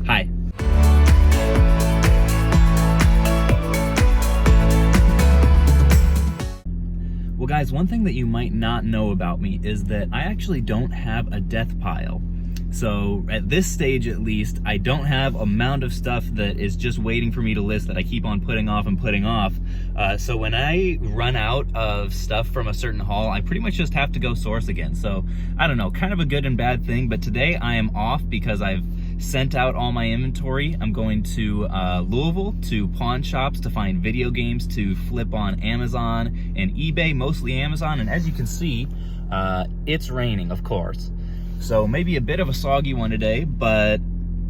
Hi. Well guys, one thing that you might not know about me is that I actually don't have a death pile. So at this stage at least, I don't have a mound of stuff that is just waiting for me to list that I keep on putting off and putting off. So when I run out of stuff from a certain haul, I pretty much just have to go source again. So I don't know, kind of a good and bad thing, but today I am off because I've sent out all my inventory. I'm going to Louisville to pawn shops to find video games to flip on Amazon and eBay, mostly Amazon. And as you can see, it's raining, of course. So maybe a bit of a soggy one today, but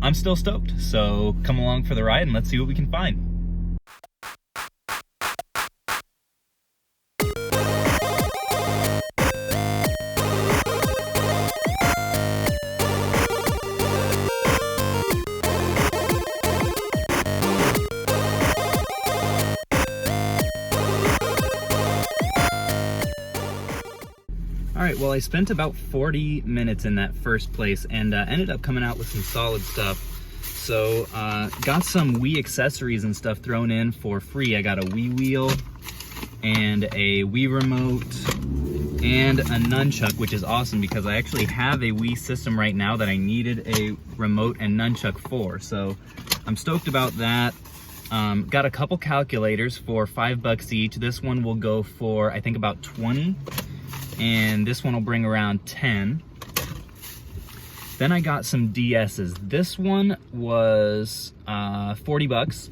I'm still stoked. So come along for the ride and let's see what we can find. All right, well, I spent about 40 minutes in that first place and ended up coming out with some solid stuff. So got some Wii accessories and stuff thrown in for free. I got a Wii wheel and a Wii remote and a nunchuck, which is awesome because I actually have a Wii system right now that I needed a remote and nunchuck for. So I'm stoked about that. Got a couple calculators for $5 each. This one will go for, I think, about 20. And this one will bring around 10. Then I got some DS's. This one was $40.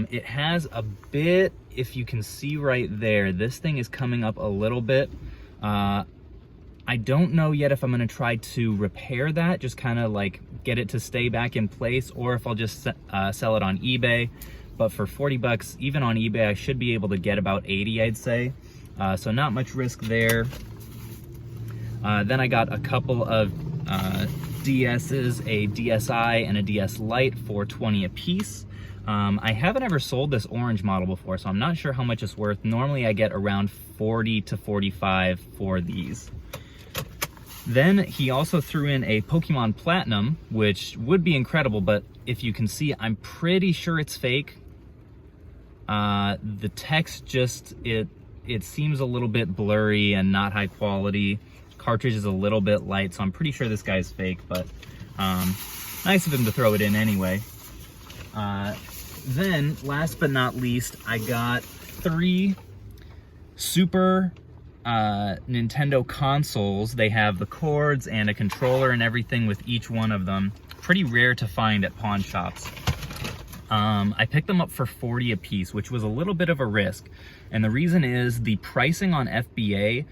It has a bit, if you can see right there, this thing is coming up a little bit. I don't know yet if I'm gonna try to repair that, just kind of like get it to stay back in place, or if I'll just sell it on eBay. But for $40, even on eBay, I should be able to get about 80, I'd say. So not much risk there. Then I got a couple of DS's, a DSi and a DS Lite for 20 a piece. I haven't ever sold this orange model before, so I'm not sure how much it's worth. Normally I get around 40 to 45 for these. Then he also threw in a Pokemon Platinum, which would be incredible, but if you can see, I'm pretty sure it's fake. The text just, it seems a little bit blurry and not high quality. Cartridge is a little bit light, so I'm pretty sure this guy's fake, but nice of him to throw it in anyway. Then, last but not least, I got 3 Super Nintendo consoles. They have the cords and a controller and everything with each one of them. Pretty rare to find at pawn shops. I picked them up for 40 a piece, which was a little bit of a risk. And the reason is the pricing on FBA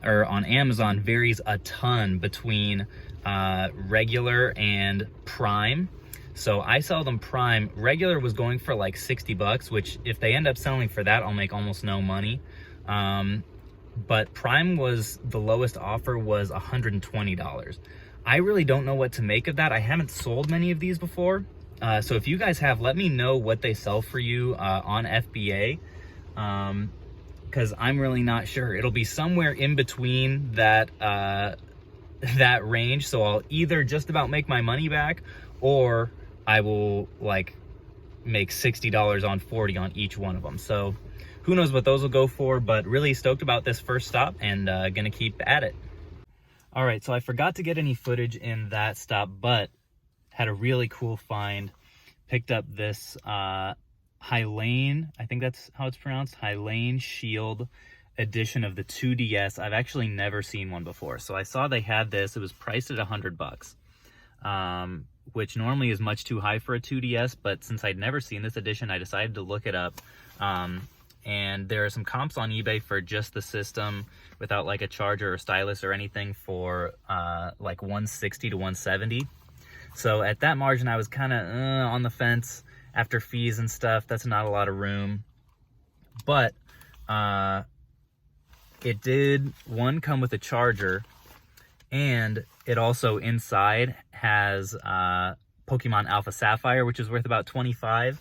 or on Amazon varies a ton between regular and Prime. So I sell them Prime. Regular was going for like $60, which if they end up selling for that, I'll make almost no money. But Prime was, the lowest offer was $120. I really don't know what to make of that. I haven't sold many of these before. So if you guys have, let me know what they sell for you on FBA, because I'm really not sure. It'll be somewhere in between that that range. So I'll either just about make my money back, or I will like make $60 on 40 on each one of them. So who knows what those will go for, but really stoked about this first stop and gonna keep at it. All right, so I forgot to get any footage in that stop, but had a really cool find. Picked up this Hylane, I think that's how it's pronounced, Hylane Shield edition of the 2DS. I've actually never seen one before. So I saw they had this. It was priced at $100, which normally is much too high for a 2DS, but since I'd never seen this edition, I decided to look it up. And there are some comps on eBay for just the system without like a charger or stylus or anything for like 160 to 170. So at that margin, I was kind of on the fence. After fees and stuff, that's not a lot of room. But it did, one, come with a charger, and it also inside has Pokemon Alpha Sapphire, which is worth about $25.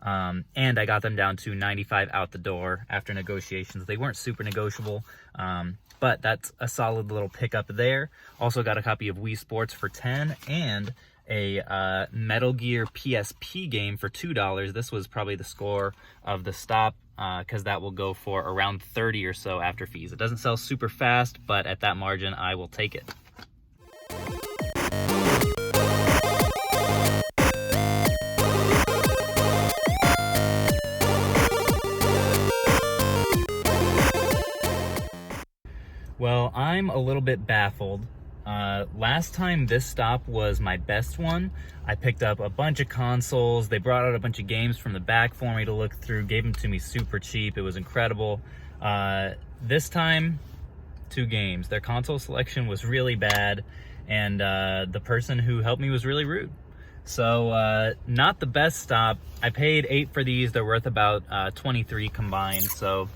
And I got them down to $95 out the door after negotiations. They weren't super negotiable, but that's a solid little pickup there. Also got a copy of Wii Sports for $10 and a Metal Gear PSP game for $2. This was probably the score of the stop, because that will go for around 30 or so after fees. It doesn't sell super fast, but at that margin, I will take it. Well, I'm a little bit baffled. Last time this stop was my best one. I picked up a bunch of consoles. They brought out a bunch of games from the back for me to look through, gave them to me super cheap. It was incredible. This time, 2 games. Their console selection was really bad, and the person who helped me was really rude. So, not the best stop. I paid $8 for these. They're worth about $23 combined, so,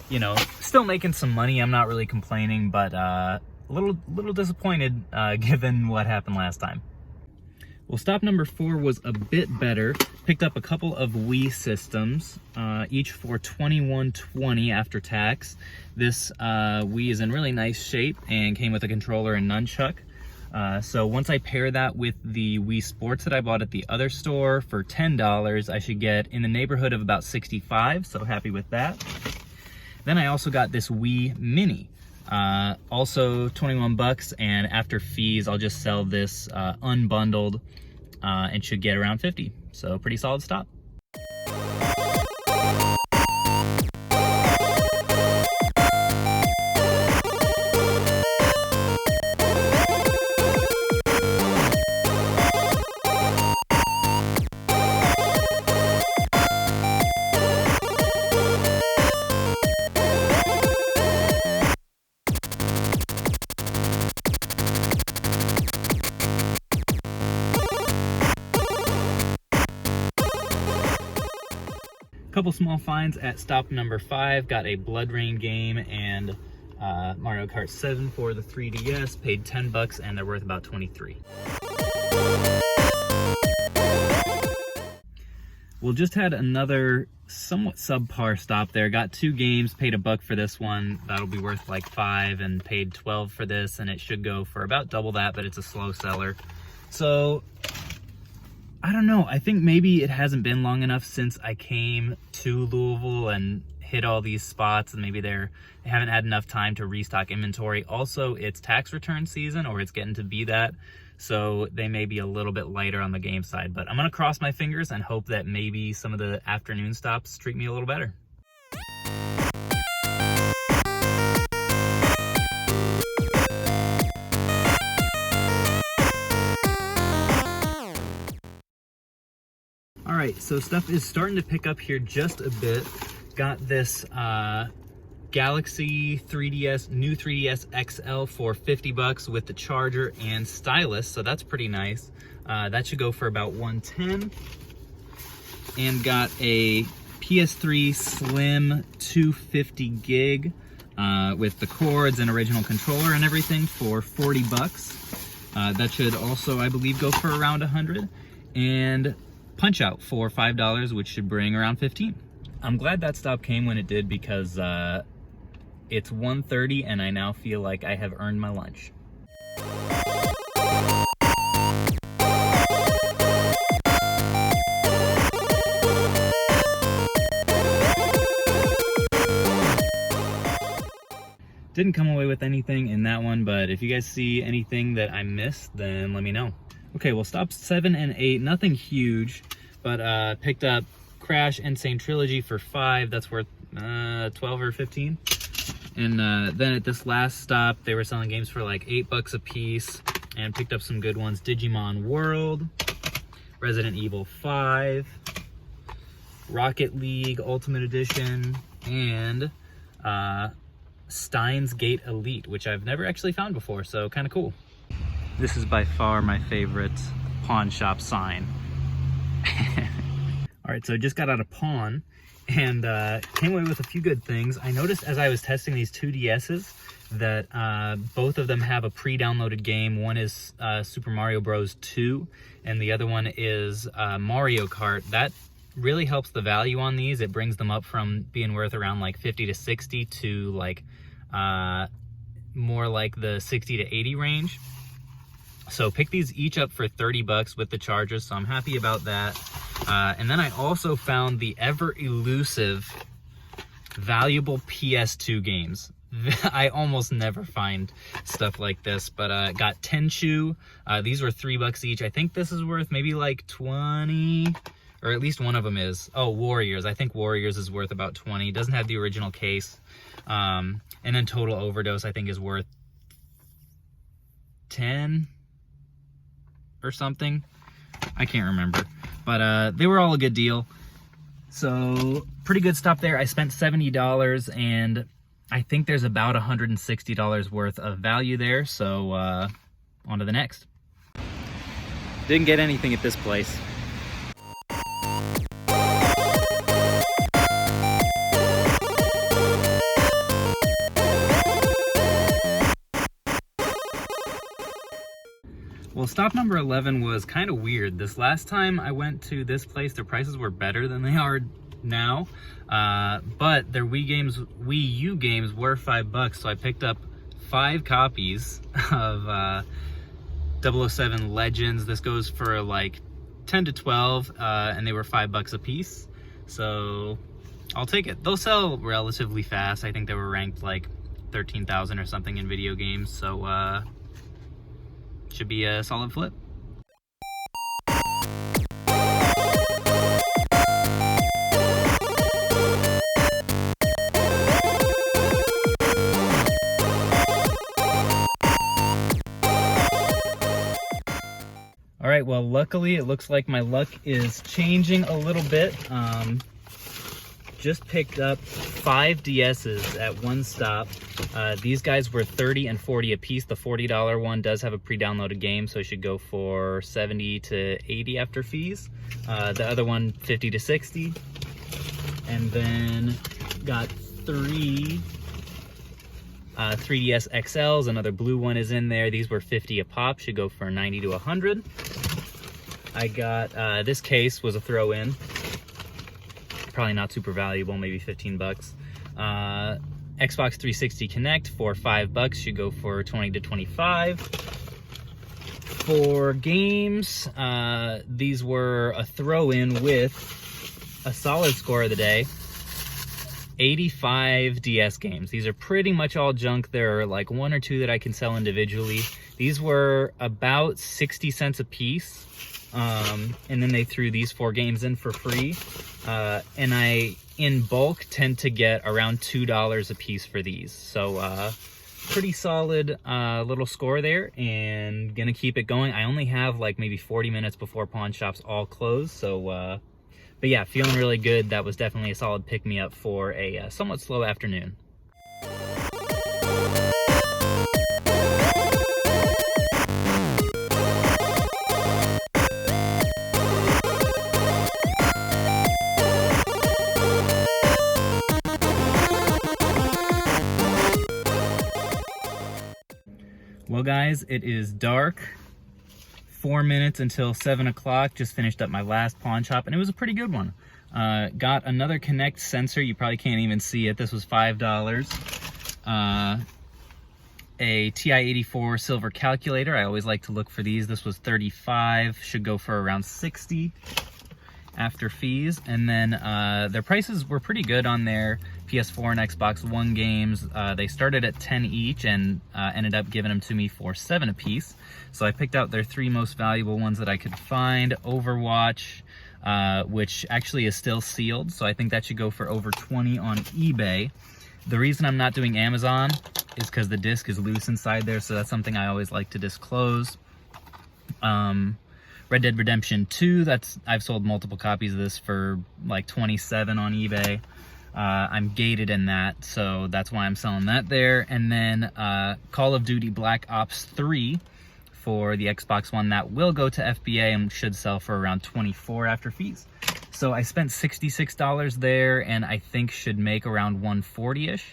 you know, still making some money. I'm not really complaining, but a little disappointed given what happened last time. Well, stop number 4 was a bit better. Picked up a couple of Wii systems, each for $21.20 after tax. This Wii is in really nice shape and came with a controller and nunchuck. So once I pair that with the Wii Sports that I bought at the other store for $10, I should get in the neighborhood of about $65, so happy with that. Then I also got this Wii Mini, also 21 bucks, and after fees, I'll just sell this unbundled and should get around 50. So pretty solid stop. Couple small finds at stop number 5. Got a Blood Rain game and Mario Kart 7 for the 3DS. Paid 10 bucks and they're worth about 23. We'll just had another somewhat subpar stop there. Got 2 games, paid $1 for this one. That'll be worth like 5, and paid 12 for this, and it should go for about double that, but it's a slow seller. So I don't know. I think maybe it hasn't been long enough since I came to Louisville and hit all these spots, and maybe they haven't had enough time to restock inventory. Also, it's tax return season, or it's getting to be that, so they may be a little bit lighter on the game side. But I'm gonna cross my fingers and hope that maybe some of the afternoon stops treat me a little better. All right, so stuff is starting to pick up here just a bit. Got this Galaxy 3DS, new 3DS XL for 50 bucks with the charger and stylus, so that's pretty nice. That should go for about 110. And got a PS3 Slim 250 gig with the cords and original controller and everything for 40 bucks. That should also, I believe, go for around 100. And Punch Out for $5, which should bring around 15. I'm glad that stop came when it did, because it's 1:30 and I now feel like I have earned my lunch. Didn't come away with anything in that one, but if you guys see anything that I missed, then let me know. Okay, well, stops 7 and 8, nothing huge, but picked up Crash Insane Trilogy for 5. That's worth 12 or 15. And then at this last stop, they were selling games for like $8 a piece, and picked up some good ones. Digimon World, Resident Evil 5, Rocket League Ultimate Edition, and Steins Gate Elite, which I've never actually found before, so kind of cool. This is by far my favorite pawn shop sign. All right, so I just got out of pawn and came away with a few good things. I noticed as I was testing these 2DSs that both of them have a pre-downloaded game. One is Super Mario Bros. 2, and the other one is Mario Kart. That really helps the value on these. It brings them up from being worth around like 50 to 60 to like more like the 60 to 80 range. So pick these each up for 30 bucks with the charges, so I'm happy about that. And then I also found the ever elusive valuable PS2 games. I almost never find stuff like this, but got Tenchu. These were 3 bucks each. I think this is worth maybe like 20, or at least one of them is. Oh, Warriors. I think Warriors is worth about 20. Doesn't have the original case. And then Total Overdose, I think, is worth 10 or something. I can't remember, but they were all a good deal. So pretty good stuff there. I spent $70, and I think there's about $160 worth of value there. So on to the next. Didn't get anything at this place. Well, stop number 11 was kind of weird. This last time I went to this place, their prices were better than they are now, but their Wii U games were $5, so I picked up 5 copies of 007 Legends. This goes for like 10 to 12, and they were $5 a piece, so I'll take it. They'll sell relatively fast. I think they were ranked like 13,000 or something in video games, so should be a solid flip. All right, well, luckily it looks like my luck is changing a little bit. Just picked up 5 DSs at one stop. These guys were 30 and 40 a piece. The $40 one does have a pre-downloaded game, so it should go for 70 to 80 after fees. The other one, 50 to 60. And then got 3 3DS XLs. Another blue one is in there. These were 50 a pop, should go for 90 to 100. I got, this case was a throw-in. Probably not super valuable, maybe 15 bucks. Xbox 360 Connect for $5 should go for 20 to 25. For games, these were a throw-in with a solid score of the day. 85 DS games. These are pretty much all junk. There are like 1 or 2 that I can sell individually. These were about 60 cents a piece. And then they threw these 4 games in for free. And I, in bulk, tend to get around $2 a piece for these. So, pretty solid little score there, and gonna keep it going. I only have like maybe 40 minutes before pawn shops all close. So, but yeah, feeling really good. That was definitely a solid pick-me-up for a somewhat slow afternoon. Well guys, it is dark. 4 minutes until 7 o'clock. Just finished up my last pawn shop, and it was a pretty good one. Got another Kinect sensor. You probably can't even see it. This was $5. A TI-84 silver calculator. I always like to look for these. This was $35. Should go for around 60 after fees. And then their prices were pretty good on their PS4 and Xbox One games. They started at 10 each and ended up giving them to me for 7 apiece. So I picked out their 3 most valuable ones that I could find. Overwatch, which actually is still sealed, so I think that should go for over 20 on eBay. The reason I'm not doing Amazon is because the disc is loose inside there, so that's something I always like to disclose. Red Dead Redemption 2, I've sold multiple copies of this for like 27 on eBay. I'm gated in that, so that's why I'm selling that there. And then Call of Duty Black Ops 3 for the Xbox One, that will go to FBA and should sell for around 24 after fees. So I spent $66 there, and I think should make around 140-ish.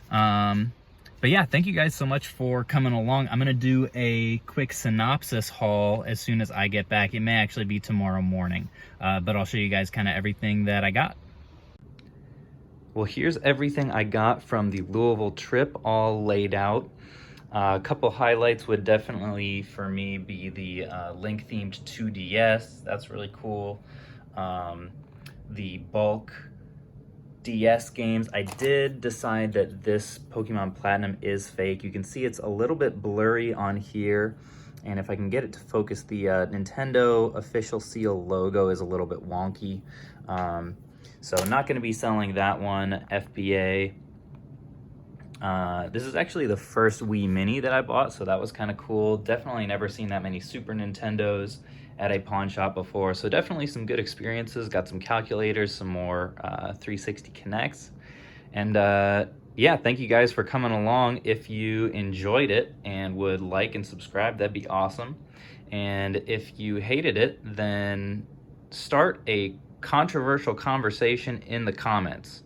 But yeah, thank you guys so much for coming along. I'm gonna do a quick synopsis haul as soon as I get back. It may actually be tomorrow morning, but I'll show you guys kind of everything that I got. Well, here's everything I got from the Louisville trip all laid out. A couple highlights would definitely, for me, be the Link-themed 2DS. That's really cool. The bulk DS games. I did decide that this Pokemon Platinum is fake. You can see it's a little bit blurry on here, and if I can get it to focus, the Nintendo official seal logo is a little bit wonky. So not going to be selling that one. FBA. This is actually the first Wii Mini that I bought, so that was kind of cool. Definitely never seen that many Super Nintendos at a pawn shop before, so definitely some good experiences. Got some calculators, some more 360 Connects, and yeah, thank you guys for coming along. If you enjoyed it and would like and subscribe, that'd be awesome. And if you hated it, then start a controversial conversation in the comments.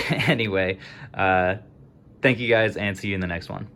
Anyway, thank you guys, and see you in the next one.